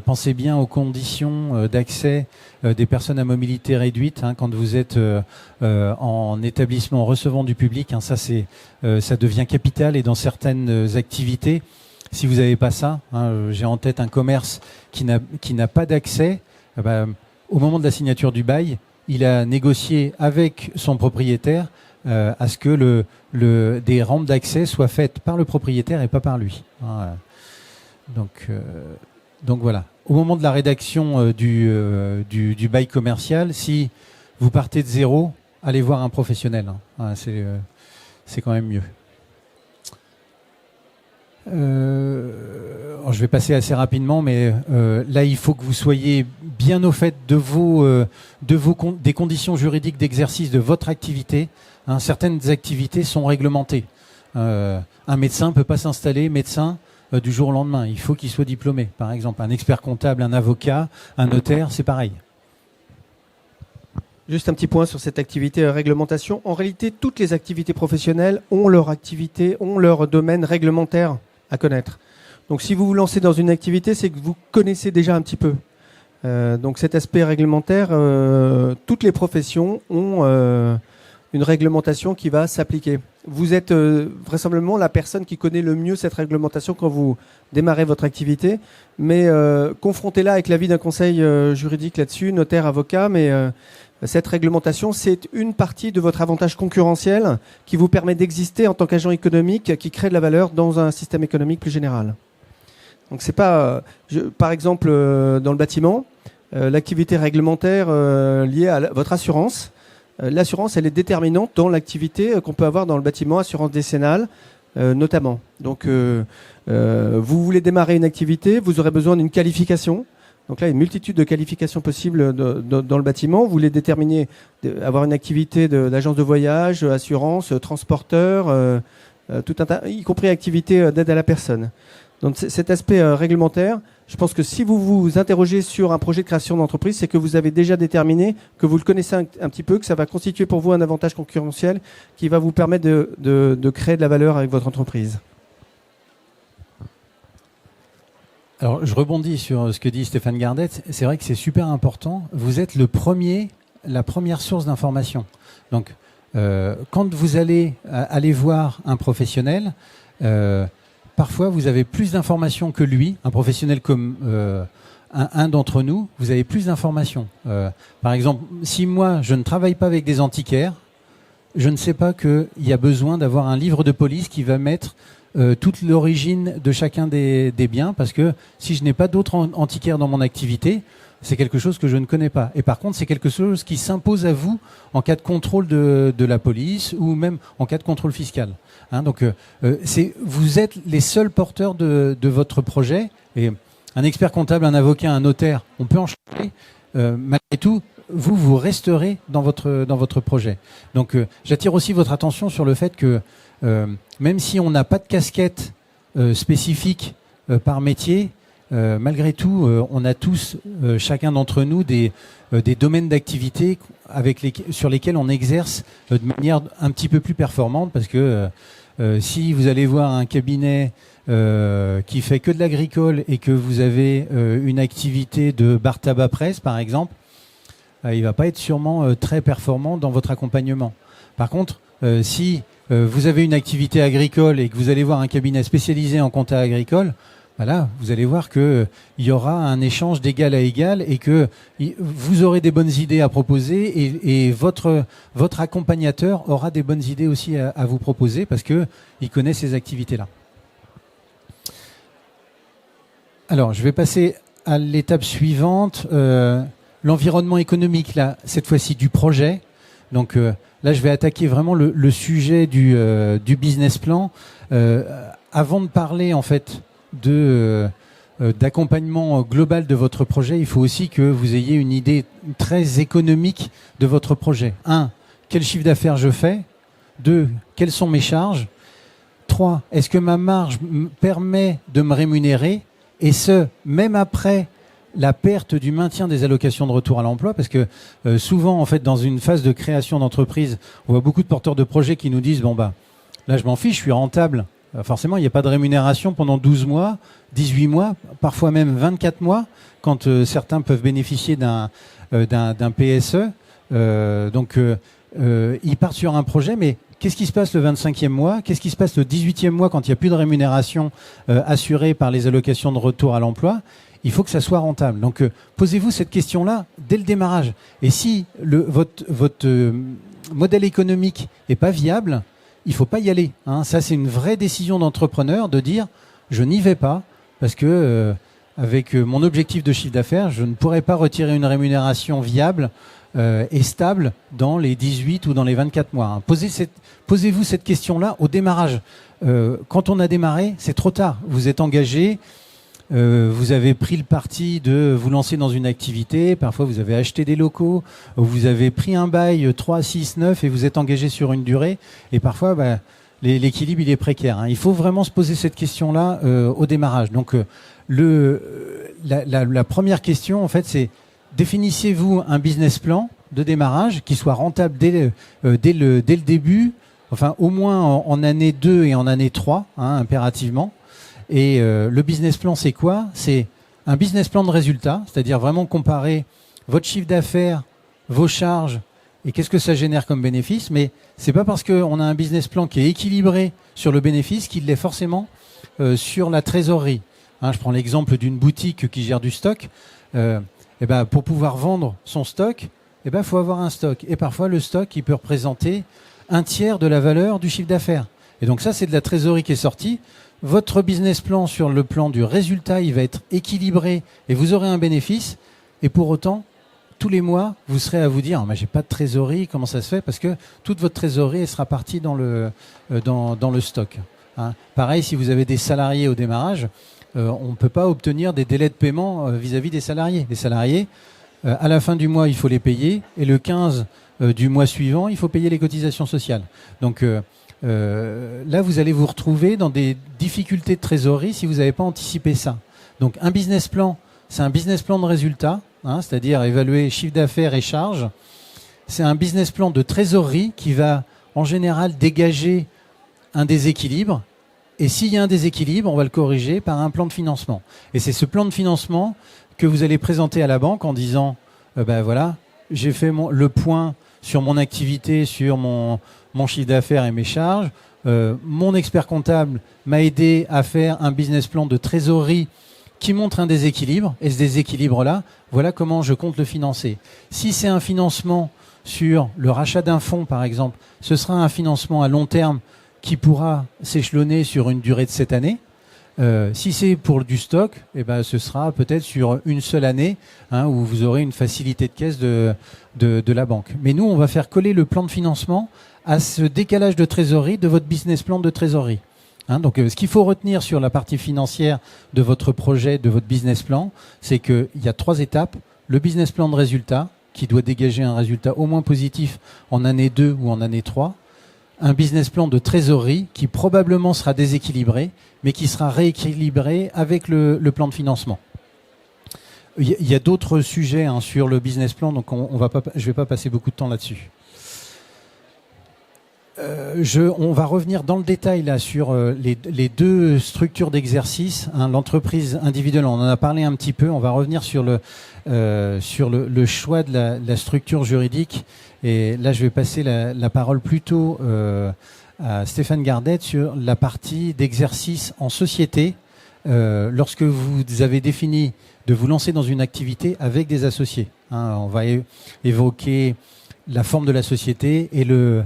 Pensez bien aux conditions d'accès des personnes à mobilité réduite quand vous êtes en établissement recevant du public. Ça devient capital et dans certaines activités, si vous n'avez pas ça, j'ai en tête un commerce qui n'a pas d'accès, au moment de la signature du bail, il a négocié avec son propriétaire à ce que des rampes d'accès soient faites par le propriétaire et pas par lui. Donc voilà. Au moment de la rédaction du bail commercial, si vous partez de zéro, allez voir un professionnel. C'est quand même mieux. Je vais passer assez rapidement, mais là, il faut que vous soyez bien au fait des conditions juridiques d'exercice de votre activité. Certaines activités sont réglementées. Un médecin ne peut pas s'installer médecin du jour au lendemain. Il faut qu'il soit diplômé. Par exemple, un expert comptable, un avocat, un notaire, c'est pareil. Juste un petit point sur cette activité réglementation. En réalité, toutes les activités professionnelles ont leur domaine réglementaire à connaître. Donc si vous vous lancez dans une activité, c'est que vous connaissez déjà un petit peu. Donc cet aspect réglementaire, toutes les professions ont une réglementation qui va s'appliquer. Vous êtes vraisemblablement la personne qui connaît le mieux cette réglementation quand vous démarrez votre activité, mais confrontez-la avec l'avis d'un conseil juridique là-dessus, notaire, avocat, mais cette réglementation, c'est une partie de votre avantage concurrentiel qui vous permet d'exister en tant qu'agent économique qui crée de la valeur dans un système économique plus général. Donc c'est pas, par exemple, dans le bâtiment, l'activité réglementaire liée à votre assurance. L'assurance, elle est déterminante dans l'activité qu'on peut avoir dans le bâtiment, assurance décennale notamment. Donc, vous voulez démarrer une activité, vous aurez besoin d'une qualification. Donc là, il y a une multitude de qualifications possibles dans le bâtiment. Vous voulez déterminer, avoir une activité d'agence de voyage, assurance, transporteur, tout un tas, y compris activité d'aide à la personne. Donc cet aspect réglementaire, je pense que si vous vous interrogez sur un projet de création d'entreprise, c'est que vous avez déjà déterminé, que vous le connaissez un petit peu, que ça va constituer pour vous un avantage concurrentiel qui va vous permettre de créer de la valeur avec votre entreprise. Alors, je rebondis sur ce que dit Stéphane Gardette. C'est vrai que c'est super important. Vous êtes la première source d'information. Donc, quand vous allez aller voir un professionnel, parfois vous avez plus d'informations que lui, un professionnel comme un d'entre nous, vous avez plus d'informations. Par exemple, si moi je ne travaille pas avec des antiquaires, je ne sais pas qu'il y a besoin d'avoir un livre de police qui va mettre toute l'origine de chacun des biens, parce que si je n'ai pas d'autres antiquaires dans mon activité, c'est quelque chose que je ne connais pas. Et par contre, c'est quelque chose qui s'impose à vous en cas de contrôle de la police ou même en cas de contrôle fiscal. Donc, vous êtes les seuls porteurs de votre projet. Et un expert comptable, un avocat, un notaire, on peut en changer. Malgré tout, vous resterez dans votre projet. Donc, j'attire aussi votre attention sur le fait que même si on n'a pas de casquette spécifique par métier, malgré tout, on a tous, chacun d'entre nous, des domaines d'activité sur lesquels on exerce de manière un petit peu plus performante, parce que si vous allez voir un cabinet qui fait que de l'agricole et que vous avez une activité de bar tabac presse, par exemple, il va pas être sûrement très performant dans votre accompagnement. Par contre, si vous avez une activité agricole et que vous allez voir un cabinet spécialisé en compta agricole, voilà, vous allez voir que il y aura un échange d'égal à égal et que vous aurez des bonnes idées à proposer et votre accompagnateur aura des bonnes idées aussi à vous proposer parce que il connaît ces activités-là. Alors, je vais passer à l'étape suivante, l'environnement économique, là, cette fois-ci du projet. Donc là, je vais attaquer vraiment le sujet du business plan. Avant de parler en fait d'accompagnement global de votre projet, il faut aussi que vous ayez une idée très économique de votre projet. 1. Quel chiffre d'affaires je fais? 2. Quelles sont mes charges? 3. Est-ce que ma marge me permet de me rémunérer? Et ce, même après la perte du maintien des allocations de retour à l'emploi, parce que souvent, en fait, dans une phase de création d'entreprise, on voit beaucoup de porteurs de projets qui nous disent, bon bah, là je m'en fiche, je suis rentable. Forcément, il n'y a pas de rémunération pendant 12 mois, 18 mois, parfois même 24 mois, quand certains peuvent bénéficier d'un PSE. Donc, ils partent sur un projet, mais qu'est-ce qui se passe le 25e mois? Qu'est-ce qui se passe le 18e mois quand il n'y a plus de rémunération assurée par les allocations de retour à l'emploi? Il faut que ça soit rentable. Donc, posez-vous cette question-là dès le démarrage. Et si votre modèle économique n'est pas viable, il faut pas y aller. Ça, c'est une vraie décision d'entrepreneur de dire je n'y vais pas parce que avec mon objectif de chiffre d'affaires, je ne pourrai pas retirer une rémunération viable et stable dans les 18 ou dans les 24 mois. Posez-vous cette question-là au démarrage. Quand on a démarré, c'est trop tard. Vous êtes engagé. Vous avez pris le parti de vous lancer dans une activité, parfois vous avez acheté des locaux, vous avez pris un bail 3, 6, 9 et vous êtes engagé sur une durée et parfois l'équilibre il est précaire. Il faut vraiment se poser cette question-là au démarrage. Donc la première question en fait c'est définissez-vous un business plan de démarrage qui soit rentable dès le début, enfin au moins en année 2 et en année 3 impérativement. Et le business plan, c'est quoi? C'est un business plan de résultats, c'est-à-dire vraiment comparer votre chiffre d'affaires, vos charges et qu'est-ce que ça génère comme bénéfice. Mais c'est pas parce qu'on a un business plan qui est équilibré sur le bénéfice qu'il l'est forcément sur la trésorerie. Je prends l'exemple d'une boutique qui gère du stock. Pour pouvoir vendre son stock, faut avoir un stock. Et parfois, le stock, il peut représenter 1/3 de la valeur du chiffre d'affaires. Et donc ça, c'est de la trésorerie qui est sortie. Votre business plan sur le plan du résultat, il va être équilibré et vous aurez un bénéfice. Et pour autant, tous les mois, vous serez à vous dire, j'ai pas de trésorerie, comment ça se fait? Parce que toute votre trésorerie elle sera partie dans le stock. Pareil, si vous avez des salariés au démarrage, on ne peut pas obtenir des délais de paiement vis-à-vis des salariés. Les salariés, à la fin du mois, il faut les payer, et le 15 du mois suivant, il faut payer les cotisations sociales. Donc là, vous allez vous retrouver dans des difficultés de trésorerie si vous n'avez pas anticipé ça. Donc un business plan, c'est un business plan de résultats, c'est-à-dire évaluer chiffre d'affaires et charges. C'est un business plan de trésorerie qui va en général dégager un déséquilibre. Et s'il y a un déséquilibre, on va le corriger par un plan de financement. Et c'est ce plan de financement que vous allez présenter à la banque en disant voilà, j'ai fait le point sur mon activité, sur mon chiffre d'affaires et mes charges. Mon expert comptable m'a aidé à faire un business plan de trésorerie qui montre un déséquilibre. Et ce déséquilibre-là, voilà comment je compte le financer. Si c'est un financement sur le rachat d'un fonds, par exemple, ce sera un financement à long terme qui pourra s'échelonner sur une durée de 7 années. Si c'est pour du stock, ce sera peut-être sur une seule année où vous aurez une facilité de caisse de la banque. Mais nous, on va faire coller le plan de financement à ce décalage de trésorerie de votre business plan de trésorerie. Donc, ce qu'il faut retenir sur la partie financière de votre projet, de votre business plan, c'est qu'il y a 3 étapes. Le business plan de résultat, qui doit dégager un résultat au moins positif en année 2 ou en année 3. Un business plan de trésorerie qui probablement sera déséquilibré, mais qui sera rééquilibré avec le plan de financement. Il y a d'autres sujets sur le business plan, donc je ne vais pas passer beaucoup de temps là-dessus. On va revenir dans le détail là sur les 2 structures d'exercice. L'entreprise individuelle, on en a parlé un petit peu. On va revenir sur le choix de la structure juridique. Et là, je vais passer la parole plutôt à Stéphane Gardette sur la partie d'exercice en société. Lorsque vous avez défini de vous lancer dans une activité avec des associés. On va évoquer la forme de la société et le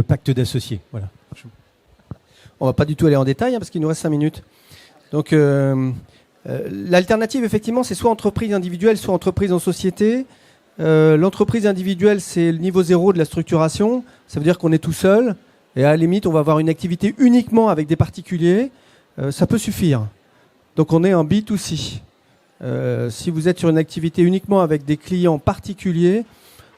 pacte d'associés. Voilà. On va pas du tout aller en détail parce qu'il nous reste 5 minutes. Donc l'alternative, effectivement, c'est soit entreprise individuelle, soit entreprise en société. L'entreprise individuelle, c'est le niveau 0 de la structuration. Ça veut dire qu'on est tout seul et à la limite, on va avoir une activité uniquement avec des particuliers. Ça peut suffire. Donc on est en B2C. Si vous êtes sur une activité uniquement avec des clients particuliers,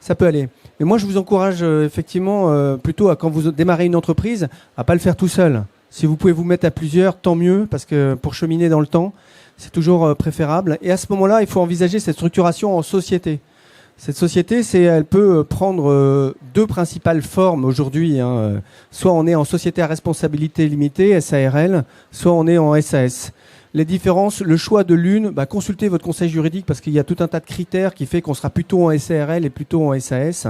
ça peut aller. Mais moi, je vous encourage effectivement plutôt à, quand vous démarrez une entreprise, à pas le faire tout seul. Si vous pouvez vous mettre à plusieurs, tant mieux, parce que pour cheminer dans le temps, c'est toujours préférable. Et à ce moment-là, il faut envisager cette structuration en société. Cette société, elle peut prendre 2 principales formes aujourd'hui. Soit on est en société à responsabilité limitée, SARL, soit on est en SAS. Les différences, le choix de l'une, consultez votre conseil juridique parce qu'il y a tout un tas de critères qui fait qu'on sera plutôt en SARL et plutôt en SAS.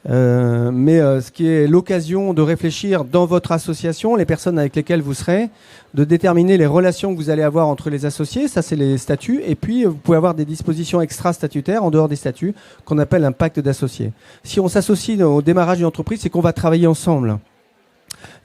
Mais ce qui est l'occasion de réfléchir dans votre association, les personnes avec lesquelles vous serez, de déterminer les relations que vous allez avoir entre les associés, ça c'est les statuts, et puis vous pouvez avoir des dispositions extra-statutaires en dehors des statuts qu'on appelle un pacte d'associés. Si on s'associe au démarrage d'une entreprise, c'est qu'on va travailler ensemble.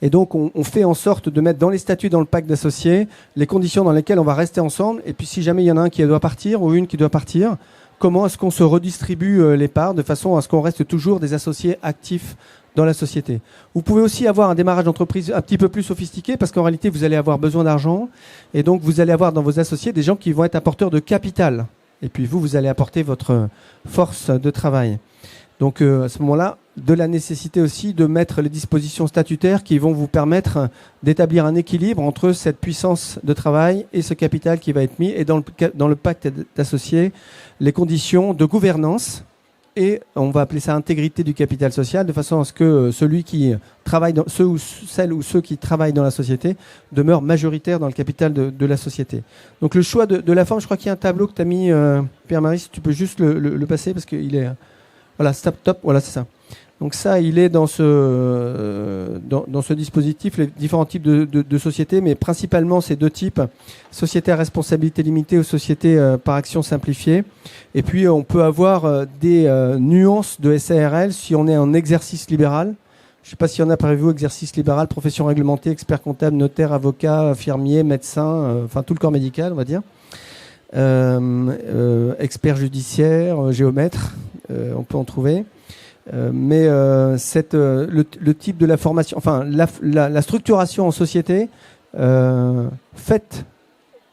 Et donc, on fait en sorte de mettre dans les statuts, dans le pacte d'associés, les conditions dans lesquelles on va rester ensemble. Et puis, si jamais il y en a un qui doit partir ou une qui doit partir, comment est-ce qu'on se redistribue les parts de façon à ce qu'on reste toujours des associés actifs dans la société. Vous pouvez aussi avoir un démarrage d'entreprise un petit peu plus sophistiqué parce qu'en réalité, vous allez avoir besoin d'argent. Et donc, vous allez avoir dans vos associés des gens qui vont être apporteurs de capital. Et puis, vous allez apporter votre force de travail. Donc, à ce moment-là, de la nécessité aussi de mettre les dispositions statutaires qui vont vous permettre d'établir un équilibre entre cette puissance de travail et ce capital qui va être mis, et dans le pacte d'associés, les conditions de gouvernance, et on va appeler ça intégrité du capital social, de façon à ce que celui qui travaille, ceux qui travaillent dans la société demeurent majoritaires dans le capital de la société. Donc le choix de la forme, je crois qu'il y a un tableau que tu as mis, Pierre-Marie, si tu peux juste le passer, parce qu'il est... Voilà, top, voilà, c'est ça. Donc ça, il est dans ce dispositif, les différents types de sociétés, mais principalement ces 2 types, société à responsabilité limitée ou société par action simplifiée. Et puis on peut avoir des nuances de SARL si on est en exercice libéral. Je ne sais pas s'il y en a parmi vous, exercice libéral, profession réglementée, expert comptable, notaire, avocat, infirmier, médecin, enfin tout le corps médical, on va dire. Expert judiciaire, géomètre, on peut en trouver. Mais le type de la formation, enfin la structuration en société faite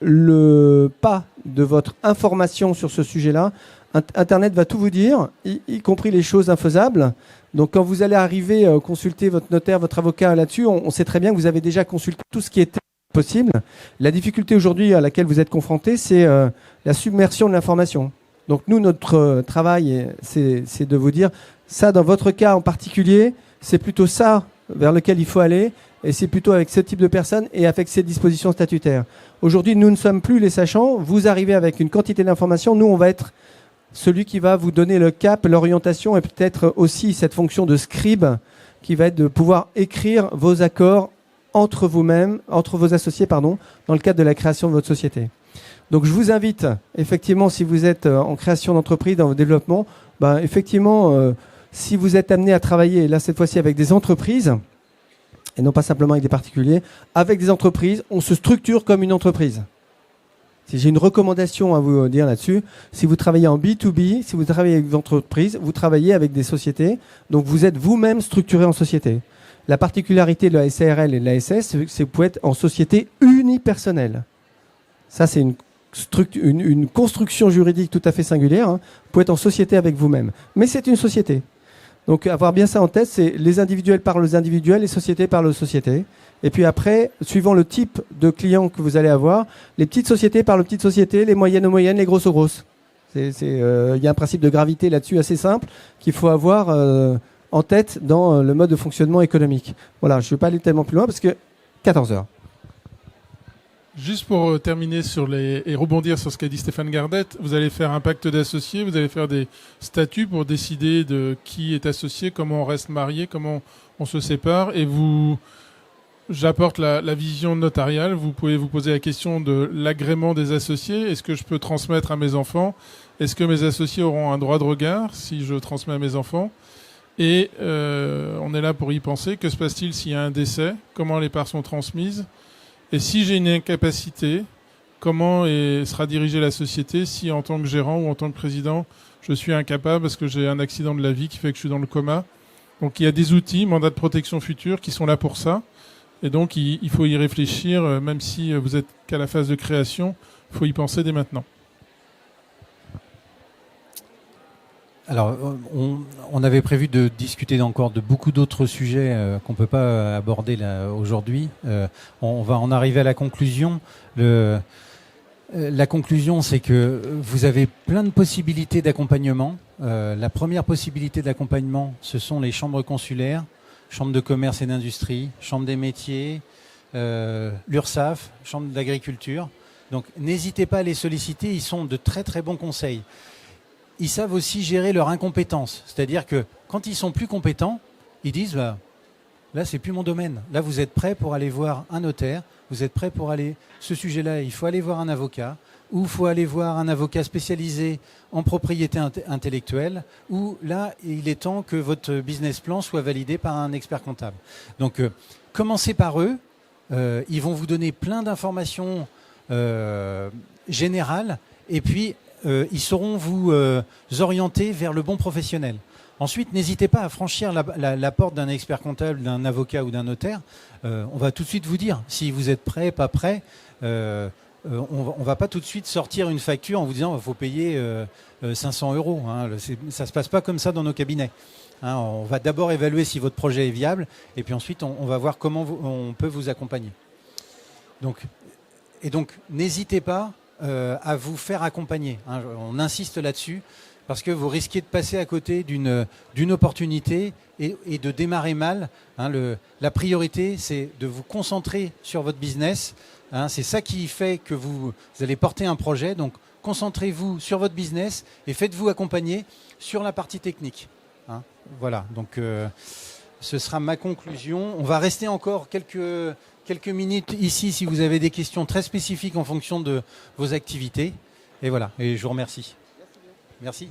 le pas de votre information sur ce sujet-là, Internet va tout vous dire, y compris les choses infaisables. Donc quand vous allez arriver consulter votre notaire, votre avocat là-dessus, on sait très bien que vous avez déjà consulté tout ce qui était possible. La difficulté aujourd'hui à laquelle vous êtes confronté, c'est la submersion de l'information. Donc nous, notre travail, c'est de vous dire, ça dans votre cas en particulier, c'est plutôt ça vers lequel il faut aller, et c'est plutôt avec ce type de personnes et avec ces dispositions statutaires. Aujourd'hui, nous ne sommes plus les sachants, vous arrivez avec une quantité d'informations, nous on va être celui qui va vous donner le cap, l'orientation et peut-être aussi cette fonction de scribe qui va être de pouvoir écrire vos accords entre vous-même, entre vos associés, pardon, dans le cadre de la création de votre société. Donc je vous invite, effectivement, si vous êtes en création d'entreprise, dans votre développement, effectivement, si vous êtes amené à travailler, là cette fois-ci avec des entreprises, et non pas simplement avec des particuliers, avec des entreprises, on se structure comme une entreprise. Si j'ai une recommandation à vous dire là-dessus, si vous travaillez en B2B, si vous travaillez avec des entreprises, vous travaillez avec des sociétés, donc vous êtes vous-même structuré en société. La particularité de la SARL et de la SS, c'est que vous pouvez être en société unipersonnelle. Ça, c'est une construction juridique tout à fait singulière. Vous pouvez être en société avec vous-même. Mais c'est une société. Donc, avoir bien ça en tête, c'est les individuels parlent aux individuels, les sociétés parlent aux sociétés. Et puis après, suivant le type de client que vous allez avoir, les petites sociétés parlent aux petites sociétés, les moyennes aux moyennes, les grosses aux grosses. Il y a un principe de gravité là-dessus assez simple qu'il faut avoir en tête dans le mode de fonctionnement économique. Voilà, je ne vais pas aller tellement plus loin parce que 14 heures. Juste pour terminer et rebondir sur ce qu'a dit Stéphane Gardette, vous allez faire un pacte d'associés, vous allez faire des statuts pour décider de qui est associé, comment on reste marié, comment on se sépare. Et j'apporte la vision notariale. Vous pouvez vous poser la question de l'agrément des associés. Est-ce que je peux transmettre à mes enfants? Est-ce que mes associés auront un droit de regard si je transmets à mes enfants? Et on est là pour y penser. Que se passe-t-il s'il y a un décès? Comment les parts sont transmises? Et si j'ai une incapacité, comment sera dirigée la société si en tant que gérant ou en tant que président, je suis incapable parce que j'ai un accident de la vie qui fait que je suis dans le coma? Donc il y a des outils, mandats de protection future, qui sont là pour ça. Et donc il faut y réfléchir, même si vous êtes qu'à la phase de création, il faut y penser dès maintenant. Alors, on avait prévu de discuter encore de beaucoup d'autres sujets qu'on ne peut pas aborder là aujourd'hui. On va en arriver à la conclusion. La conclusion, c'est que vous avez plein de possibilités d'accompagnement. La première possibilité d'accompagnement, ce sont les chambres consulaires, chambres de commerce et d'industrie, chambres des métiers, l'URSSAF, chambre d'agriculture. Donc, n'hésitez pas à les solliciter. Ils sont de très très bons conseils. Ils savent aussi gérer leur incompétence. C'est-à-dire que quand ils sont plus compétents, ils disent là, c'est plus mon domaine. Là, vous êtes prêts pour aller voir un notaire. Vous êtes prêts pour aller... Ce sujet-là, il faut aller voir un avocat. Ou il faut aller voir un avocat spécialisé en propriété intellectuelle. Ou là, il est temps que votre business plan soit validé par un expert comptable. Donc, commencez par eux. Ils vont vous donner plein d'informations générales. Et puis... ils sauront vous orienter vers le bon professionnel. Ensuite, n'hésitez pas à franchir la porte d'un expert comptable, d'un avocat ou d'un notaire. On va tout de suite vous dire si vous êtes prêt, pas prêt. On va pas tout de suite sortir une facture en vous disant qu'il faut payer 500 €. Hein. Ça se passe pas comme ça dans nos cabinets. Hein, on va d'abord évaluer si votre projet est viable et puis ensuite on va voir comment on peut vous accompagner. Donc, n'hésitez pas à vous faire accompagner. Hein, on insiste là-dessus parce que vous risquez de passer à côté d'une opportunité et de démarrer mal. Hein, la priorité, c'est de vous concentrer sur votre business. Hein, c'est ça qui fait que vous allez porter un projet. Donc, concentrez-vous sur votre business et faites-vous accompagner sur la partie technique. Hein, voilà. Donc, ce sera ma conclusion. On va rester encore quelques minutes ici si vous avez des questions très spécifiques en fonction de vos activités. Et voilà, et je vous remercie. Merci.